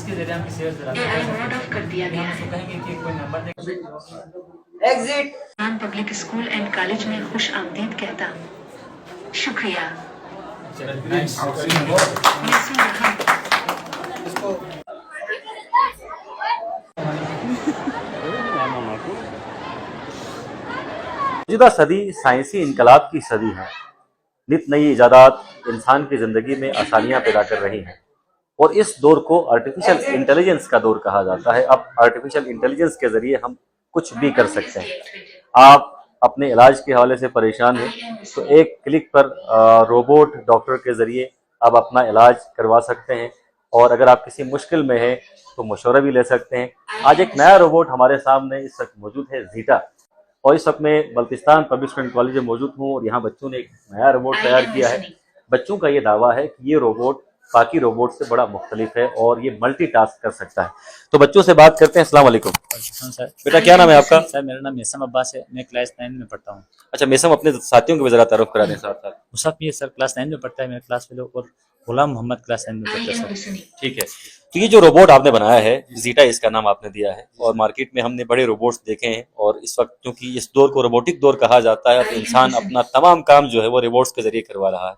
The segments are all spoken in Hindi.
इसके जरिए हम किसी और से रास्ता कर सकते हैं। हम उसको कहेंगे कि कोई number they. Exit public school and college में खुश आमदीद कहता। शुक्रिया। मौजूदा सदी साइंसी इनकलाब की सदी है। नित नई इजादात इंसान की ज़िंदगी में आसानियां पैदा कर रही हैं और इस दौर को आर्टिफिशियल इंटेलिजेंस का दौर कहा जाता है। अब आर्टिफिशियल इंटेलिजेंस के ज़रिए हम कुछ भी कर सकते हैं। आप अपने इलाज के हवाले से परेशान हैं तो एक क्लिक पर रोबोट डॉक्टर के ज़रिए आप अपना इलाज करवा सकते हैं और अगर आप किसी मुश्किल में हैं तो मशवरा भी ले सकते हैं। आज एक नया रोबोट हमारे सामने इस वक्त मौजूद है, जीटा, और इस वक्त मैं बल्तिस्तान पब्लिक स्कूल कॉलेज में मौजूद हूँ और यहाँ बच्चों ने एक नया रोबोट तैयार किया है। बच्चों का ये दावा है कि ये रोबोट बाकी रोबोट से बड़ा मुख्तलिफ है और ये मल्टीटास्क कर सकता है। तो बच्चों से बात करते हैं। अस्सलाम वालेकुम सर। बेटा, क्या नाम है आपका? सर मेरा नाम मेसम अब्बास है, मैं क्लास 9 में पढ़ता हूँ। अच्छा मेसम, अपने साथियों को भी जरा तारुफ करा दें साथ साथ। मुसफ़ ये सर क्लास 9 में पढ़ता है मेरे क्लास फेलो, और गुलाम मोहम्मद क्लास 9 में पढ़ता है सर। ठीक है, तो ये जो रोबोट आपने बनाया है, जीटा इसका नाम आपने दिया है, और मार्केट में हमने बड़े रोबोट्स देखे हैं और इस वक्त क्योंकि इस दौर को रोबोटिक दौर कहा जाता है तो इंसान अपना तमाम काम जो है वो रोबोट्स के जरिए करवा रहा है।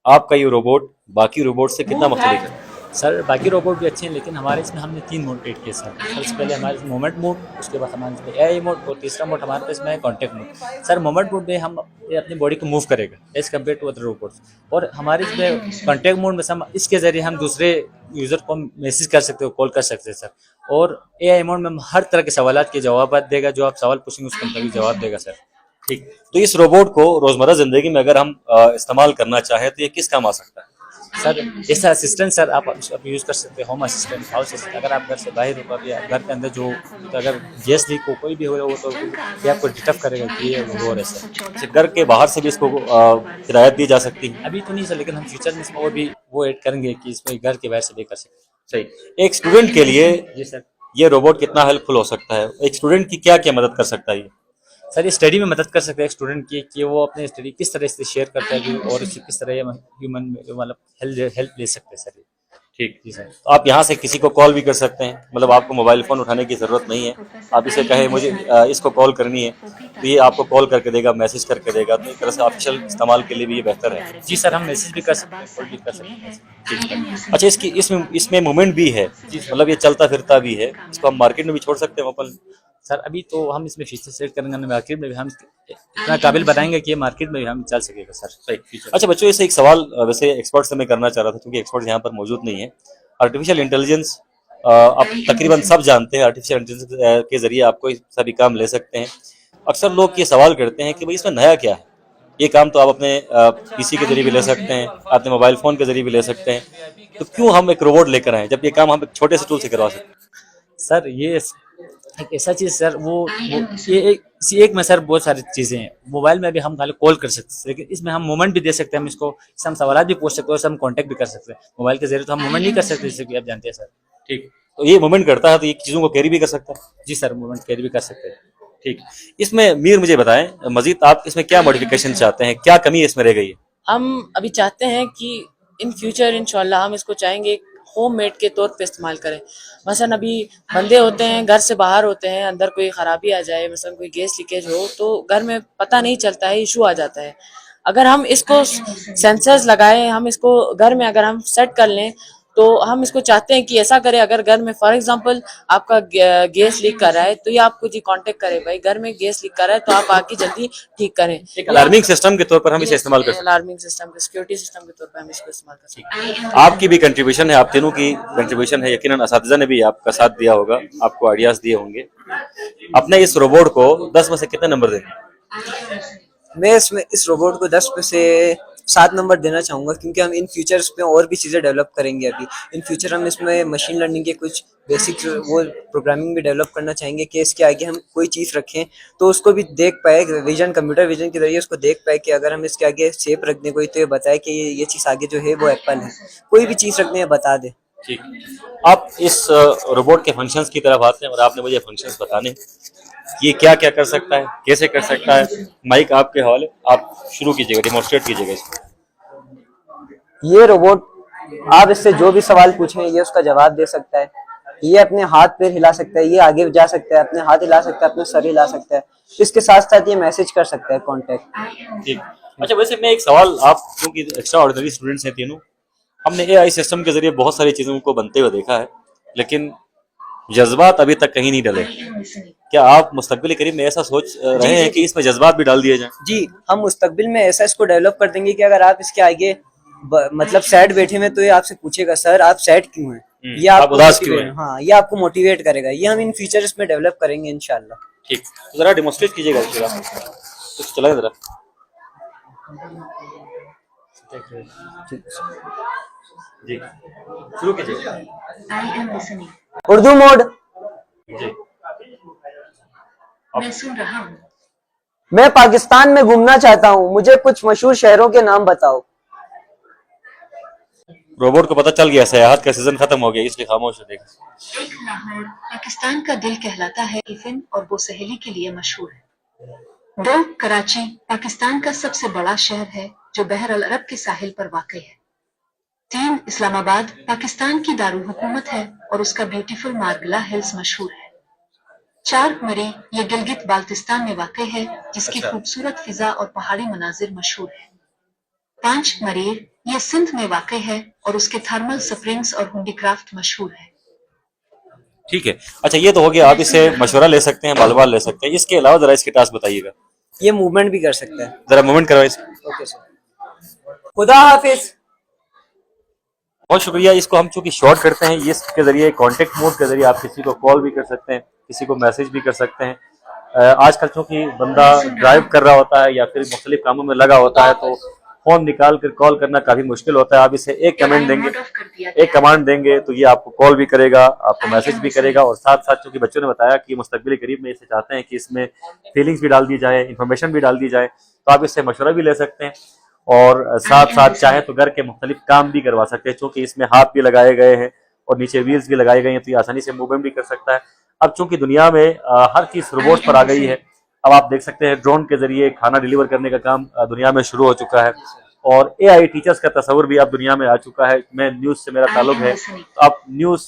आपका ये रोबोट बाकी रोबोट से कितना मुख्तलिफ है? सर बाकी रोबोट भी अच्छे हैं लेकिन हमारे इसमें हमने 3 मोड ऐड किए सर। सबसे पहले हमारे मोमेंट मोड, उसके बाद हमारे इसमें एआई मोड, और तीसरा मोड हमारे पास में contact mode. Sir moment mode में हम अपनी बॉडी को मूव करेगा as compare to other robots, और हमारे इसमें कॉन्टेक्ट मोड में हम इसके जरिए हम दूसरे यूज़र को मैसेज कर सकते हो, कॉल कर सकते हैं सर। और एआई मोड में हम हर तरह के सवालात के जवाब देगा, जो आप सवाल पूछेंगे उसका तभी जवाब देगा सर। ठीक, तो इस रोबोट को रोजमर्रा जिंदगी में अगर हम इस्तेमाल करना चाहें तो ये किस काम आ सकता है? सर ऐसा असिस्टेंट सर आप यूज़ कर सकते हैं, होम असिस्टेंट, हाउस असिस्टेंट। अगर आप घर से बाहर हो या घर के अंदर जो तो अगर गैस लीक हो कोई भी हो तो ये आपको डिटेक्ट करेगा कि ये हो रहा है सर। घर के बाहर से भी इसको हिदायत दी जा सकती है? अभी तो नहीं सर, लेकिन हम फ्यूचर में इसमें और भी वो ऐड करेंगे कि इसमें घर के बाहर से भी कर सकते हैं। सही। एक स्टूडेंट के लिए जी सर, ये रोबोट कितना हेल्पफुल हो सकता है? एक स्टूडेंट की क्या क्या मदद कर सकता है ये? सर ये स्टडी में मदद कर सकते हैं स्टूडेंट की, कि वो अपने स्टडी किस तरह से शेयर करता है और इससे किस तरह ह्यूमन मतलब हेल्प ले सकते हैं सर। ठीक जी सर। तो आप यहाँ से किसी को कॉल भी कर सकते हैं, मतलब आपको मोबाइल फ़ोन उठाने की ज़रूरत नहीं है। आप इसे कहें मुझे इसको कॉल करनी है तो ये आपको कॉल करके देगा, मैसेज करके देगा। तो एक तरह से ऑफिशियल इस्तेमाल के लिए भी ये बेहतर है। जी सर, हम मैसेज भी कर सकते हैं, कॉल भी कर सकते हैं। ठीक। अच्छा, इसकी इसमें मूवमेंट भी है, मतलब ये चलता फिरता भी है। इसको हम मार्केट में भी छोड़ सकते हैं ओपन? सर अभी तो हम इसमें फीचर सेट करेंगे, मार्केट में भी हम इतना काबिल बनाएंगे कि ये मार्केट में भी हम चल सकेगा सर। सही। अच्छा बच्चों, इससे एक सवाल वैसे एक्सपर्ट से मैं करना चाह रहा था क्योंकि एक्सपर्ट यहाँ पर मौजूद नहीं है। आर्टिफिशियल इंटेलिजेंस अब तकरीबन सब जानते हैं, आर्टिफिशियल इंटेलिजेंस के जरिए आपको सभी काम ले सकते हैं। अक्सर लोग ये सवाल करते हैं कि भाई इसमें नया क्या है? ये काम तो आप अपने पीसी के जरिए भी ले सकते हैं, अपने मोबाइल फ़ोन के जरिए भी ले सकते हैं, तो क्यों हम एक रोबोट लेकर आए जब ये काम हम एक छोटे से टूल से करवा सकते हैं? सर ये एक ऐसा चीज़ सर, वो ये एक में सर बहुत सारी चीज़ें हैं। मोबाइल में भी हम खाली कॉल कर सकते हैं, लेकिन इसमें हम मोमेंट भी दे सकते हैं, हम इसको इससे हम सवाल भी पूछ सकते हैं, इससे हम कॉन्टैक्ट भी कर सकते हैं। मोबाइल के जरिए तो हम मोमेंट नहीं कर सकते, जैसे कि आप जानते हैं सर। ठीक, तो ये मूवमेंट करता है तो ये चीज़ों को कैरी भी कर सकता है? जी सर, मोमेंट कैरी भी कर सकते हैं। ठीक, इसमें मीर मुझे बताएं मजीद आप इसमें क्या मॉडिफिकेशन चाहते हैं, क्या कमी इसमें रह गई है? हम अभी चाहते हैं कि इन फ्यूचर इंशाल्लाह हम इसको चाहेंगे होम मेड के तौर पे इस्तेमाल करें। मसलन अभी बंदे होते हैं घर से बाहर होते हैं, अंदर कोई ख़राबी आ जाए, मसलन कोई गैस लीकेज हो तो घर में पता नहीं चलता है, इशू आ जाता है। अगर हम इसको सेंसर्स लगाएं, हम इसको घर में अगर हम सेट कर लें तो हम इसको चाहते हैं कि ऐसा करें, अगर घर में फॉर एग्जांपल आपका गैस लीक कर रहा है तो ये आपको जी कांटेक्ट करे, भाई घर में गैस लीक कर रहा है तो आप आके जल्दी ठीक करें। एक अलार्मिंग सिस्टम के तौर पर हम इसे इस्तेमाल कर सकते हैं। अलार्मिंग सिस्टम के, सिक्योरिटी सिस्टम के तौर पर हम इसको इस्तेमाल कर सकते हैं। आपकी भी कंट्रीब्यूशन है, आप तीनों की कंट्रीब्यूशन है, यकीनन असातिज़ा ने भी आपका साथ दिया होगा, आपको आइडियाज दिए होंगे। अपने इस रोबोट को 10 में से कितने नंबर देंगे? मैं इसमें इस रोबोट को 10 में से 7 नंबर देना चाहूँगा, क्योंकि हम इन फ्यूचर में और भी चीज़ें डेवलप करेंगे। अभी इन फ्यूचर हम इसमें मशीन लर्निंग के कुछ बेसिक वो प्रोग्रामिंग भी डेवलप करना चाहेंगे कि इसके आगे हम कोई चीज़ रखें तो उसको भी देख पाए, विजन, कंप्यूटर विजन के जरिए उसको देख पाए कि अगर हम इसके आगे शेप रख दें कोई तो ये बताए कि ये चीज़ आगे जो है वो एप्पल है, कोई भी चीज़ रखने है बता दे। ठीक, आप इस रोबोट के फंक्शंस की तरफ आते हैं और आपने मुझे फंक्शंस बताने, ये क्या क्या कर सकता है, कैसे कर सकता है। माइक आपके हवाले, आप शुरू कीजिएगा, डिमॉन्स्ट्रेट कीजिएगा इसको। ये रोबोट आप इससे जो भी सवाल पूछें ये उसका जवाब दे सकता है। ये अपने हाथ पैर हिला सकता है, ये आगे जा सकता है, अपने हाथ हिला सकता है, अपना सर हिला सकता है, इसके साथ साथ ये मैसेज कर सकता है कॉन्टेक्ट। ठीक। अच्छा, वैसे मैं एक सवाल, आप क्योंकि एक्स्ट्रा ऑर्डिनरी स्टूडेंट्स हैं तीनों, हमने एआई सिस्टम के जरिए बहुत सारी चीज़ों को बनते हुए देखा है, लेकिन जज्बात अभी तक कहीं नहीं डले। क्या आप मुस्तकबिल करीब में ऐसा सोच रहे हैं कि इसमें जज्बात भी डाल दिए जाएं? जी, हम मुस्तकबिल में ऐसा इसको डेवलप कर देंगे कि अगर आप इसके आगे मतलब सैड बैठे में तो ये आपसे पूछेगा सर आप सैड क्यों हैं, ये आप आपको उदास क्यों हैं? हाँ, ये आपको मोटिवेट करेगा। ये हम इन फ्यूचर्स में डेवलप करेंगे इंशाल्लाह। ठीक, तो जरा डेमोन्स्ट्रेट कीजिएगा जरा, कुछ चलाएं जरा। जी, शुरू कीजिए। उर्दू मोड। जी, मैं सुन रहा हूँ। मैं पाकिस्तान में घूमना चाहता हूँ, मुझे कुछ मशहूर शहरों के नाम बताओ। रोबोट को पता चल गया सयाहत का सीजन खत्म हो गया, इसलिए खामोश है। देखा, एक लाहौर पाकिस्तान का दिल कहलाता है, टिफिन और बोसहेली के लिए मशहूर है। 2 कराची पाकिस्तान का सबसे बड़ा शहर है जो बहर अल अरब के साहिल पर वाक़ई है। 3 इस्लामाबाद पाकिस्तान की दारुल हुकूमत है और उसका ब्यूटीफुल मार्गला हिल्स मशहूर है। 4 मरी ये गिलगित बाल्टिस्तान में वाक़ई है जिसकी खूबसूरत फिजा और पहाड़ी मनाजिर मशहूर है। 5 मरीर ये सिंध में वाक़ई है और उसके थर्मल स्प्रिंग्स और हुंडीक्राफ्ट मशहूर है। ठीक है। अच्छा, ये तो हो गया, आप इससे मशवरा ले सकते हैं, मालूमात ले सकते हैं। इसके अलावा जरा इसके टास्क बताइएगा। ये मूवमेंट भी कर सकता है। जरा मूवमेंट करवाइए इसको। ओके सर, खुदा हाफिज। बहुत शुक्रिया। इसको हम चूंकि शॉर्ट करते हैं, इसके जरिए कॉन्टेक्ट मोड के जरिए आप किसी को कॉल भी कर सकते हैं, किसी को मैसेज भी कर सकते हैं। आजकल चूंकि बंदा ड्राइव कर रहा होता है या फिर मुख्तलिफ कामों में लगा होता है तो फोन निकाल कर कॉल करना काफी मुश्किल होता है। आप इसे एक कमांड देंगे तो ये आपको कॉल भी करेगा, आपको मैसेज भी करेगा, और साथ साथ चूंकि बच्चों ने बताया कि मुस्तकबिल करीब में इसे चाहते हैं कि इसमें फीलिंग्स भी डाल दी जाए, इन्फॉर्मेशन भी डाल दी जाए, तो आप इससे मशवरा भी ले सकते हैं और साथ साथ चाहे तो घर के मुख्तलिफ काम भी करवा सकते हैं। चूंकि इसमें हाथ भी लगाए गए हैं और नीचे व्हील्स भी लगाए गए हैं तो ये आसानी से मूवमेंट भी कर सकता है। अब चूंकि दुनिया में हर चीज रोबोट पर आ गई है, अब आप देख सकते हैं ड्रोन के जरिए खाना डिलीवर करने का काम दुनिया में शुरू हो चुका है और एआई टीचर्स का तस्वुर भी अब दुनिया में आ चुका है। मैं न्यूज से मेरा ताल्लुक है, तो अब न्यूज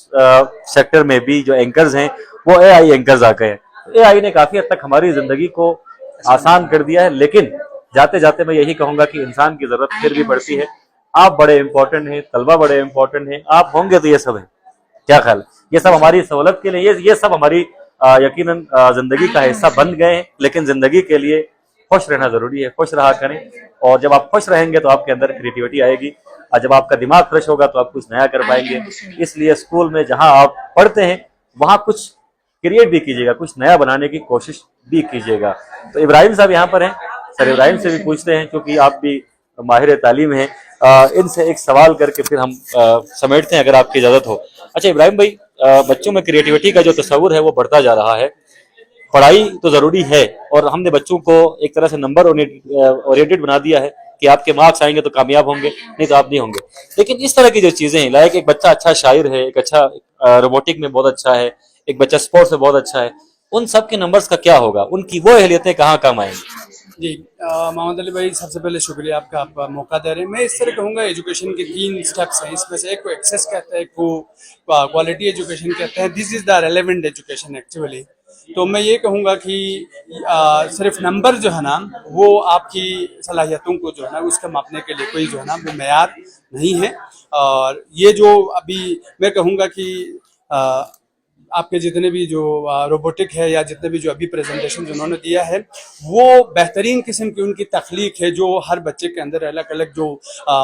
सेक्टर में भी जो एंकर्स हैं वो एआई एंकर्स आ गए हैं। एआई ने काफी हद तक हमारी जिंदगी को आसान कर दिया है, लेकिन जाते जाते मैं यही कहूंगा कि इंसान की जरूरत फिर भी पड़ती है। आप बड़े इंपॉर्टेंट हैं, तलबा बड़े इंपॉर्टेंट हैं, आप होंगे तो ये सब है। क्या ख्याल है? ये सब हमारी सहूलत के लिए, ये सब हमारी यकीनन जिंदगी का हिस्सा बन गए हैं, लेकिन जिंदगी के लिए खुश रहना जरूरी है। खुश रहा करें, और जब आप खुश रहेंगे तो आपके अंदर क्रिएटिविटी आएगी, और जब आपका दिमाग फ्रेश होगा तो आप कुछ नया कर पाएंगे। इसलिए स्कूल में जहां आप पढ़ते हैं वहां कुछ क्रिएट भी कीजिएगा, कुछ नया बनाने की कोशिश भी कीजिएगा। तो इब्राहिम साहब यहाँ पर हैं, सर इब्राहिम से भी पूछते हैं क्योंकि आप भी माहिर तालीम हैं, इनसे एक सवाल करके फिर हम समेटते हैं अगर आपकी इजाजत हो। अच्छा इब्राहिम भाई, बच्चों में क्रिएटिविटी का जो तस्वुर है वो बढ़ता जा रहा है। पढ़ाई तो जरूरी है और हमने बच्चों को एक तरह से नंबर ओरिएंटेड बना दिया है कि आपके मार्क्स आएंगे तो कामयाब होंगे, नहीं तो आप नहीं होंगे। लेकिन इस तरह की जो चीजें हैं, लाइक एक बच्चा अच्छा शायर है, एक अच्छा रोबोटिक में बहुत अच्छा है, एक बच्चा स्पोर्ट्स में बहुत अच्छा है, उन सब के नंबर्स का क्या होगा? उनकी वो अहलियतें कहाँ काम आएंगी? जी मोहम्मद अली भाई, सबसे पहले शुक्रिया आपका, आप मौका दे रहे हैं। मैं इस तरह कहूँगा एजुकेशन के 3 स्टेप्स हैं, इसमें से एक को एक्सेस कहते हैं, एक को क्वालिटी एजुकेशन कहते हैं। This is the relevant education actually. तो मैं ये कहूँगा कि सिर्फ नंबर जो है ना वो आपकी सलाहियतों को जो है ना उसका मापने के लिए कोई जो है ना वो मेयार नहीं है। और ये जो अभी मैं कहूँगा कि आपके जितने भी जो रोबोटिक है या जितने भी जो अभी प्रेजेंटेशन उन्होंने दिया है वो बेहतरीन किस्म की उनकी तख्लीक है, जो हर बच्चे के अंदर अलग अलग जो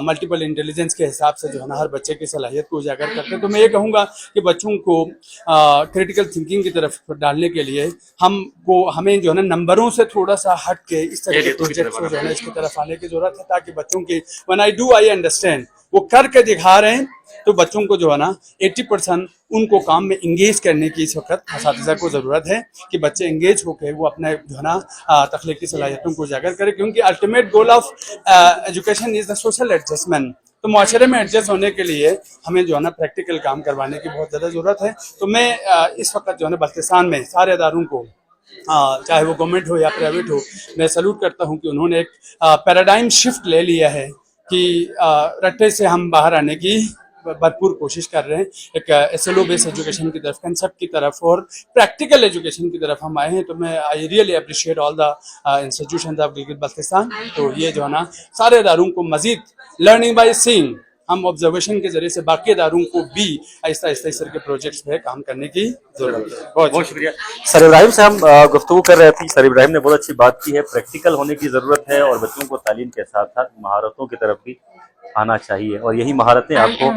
मल्टीपल इंटेलिजेंस के हिसाब से जो है ना हर बच्चे की सलाहियत को उजागर करते हैं। तो मैं ये कहूँगा कि बच्चों को क्रिटिकल थिंकिंग की तरफ डालने के लिए हमें जो है ना नंबरों से थोड़ा सा हट के इस तरह के प्रोजेक्ट्स को जो है ना इसकी तरफ आने की जरूरत है, ताकि बच्चों की व्हेन आई अंडरस्टैंड वो करके दिखा रहे हैं तो बच्चों को जो है ना 80% उनको काम में इंगेज करने की इस वक्त असातिज़ा को ज़रूरत है कि बच्चे इंगेज होकर वो अपने जो है ना तख्लीकी सलाहियतों को उजागर करें, क्योंकि ultimate goal of education is the social adjustment. तो माशरे में एडजस्ट होने के लिए हमें जो है ना प्रैक्टिकल काम करवाने की बहुत ज़्यादा ज़रूरत है। तो मैं इस वक्त जो है ना बल्तिस्तान में सारे अदारों को चाहे वो गवर्नमेंट हो या प्राइवेट हो, मैं सैल्यूट करता हूँ कि उन्होंने एक पैराडाइम शिफ्ट ले लिया है कि रट्टे से हम बाहर आने की भरपूर कोशिश कर रहे हैं एक SLO बेस्ड एजुकेशन की तरफ, कंसेप्ट की तरफ और प्रैक्टिकल एजुकेशन की तरफ हम आए हैं। तो मैं I really appreciate all the institutions of Gilgit Baltistan. तो ये जो है ना सारे इदारों को मजीद लर्निंग बाय सीइंग, हम ऑब्जर्वेशन के जरिए से बाकी इदारों को भी आहिस्ता आहिस्ता इस तरह के प्रोजेक्ट्स पे काम करने की जरूरत है। बहुत शुक्रिया। सर इब्राहिम से हम गुफ्तगू कर रहे थे। सर इब्राहिम ने बहुत अच्छी बात की है, प्रैक्टिकल होने की ज़रूरत है और बच्चों को तालीम के साथ साथ महारतों की तरफ भी आना चाहिए और यही महारतें आपको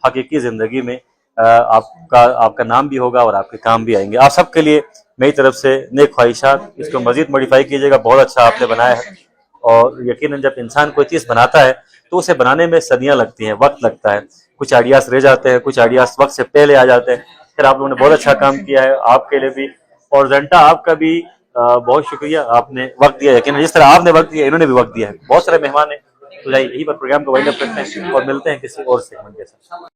हकीकी ज़िंदगी में आपका नाम भी होगा और आपके काम भी आएंगे। आप सबके लिए मेरी तरफ से नेक ख्वाहिशात। इसको मज़ीद मॉडिफाई कीजिएगा, बहुत अच्छा आपने बनाया है और यकीनन जब इंसान कोई चीज़ बनाता है तो उसे बनाने में सदियां लगती हैं, वक्त लगता है, कुछ आइडियाज रह जाते हैं, कुछ आइडियाज वक्त से पहले आ जाते हैं। फिर आप लोगों ने बहुत अच्छा काम किया है, आपके लिए भी और जनता आपका भी बहुत शुक्रिया, आपने वक्त दिया। यकीनन जिस तरह आपने वक्त दिया इन्होंने भी वक्त दिया है। बहुत सारे मेहमान हैं, तो यही पर प्रोग्राम को वाइंड अप करते हैं और मिलते हैं किसी और सेगमेंट के साथ।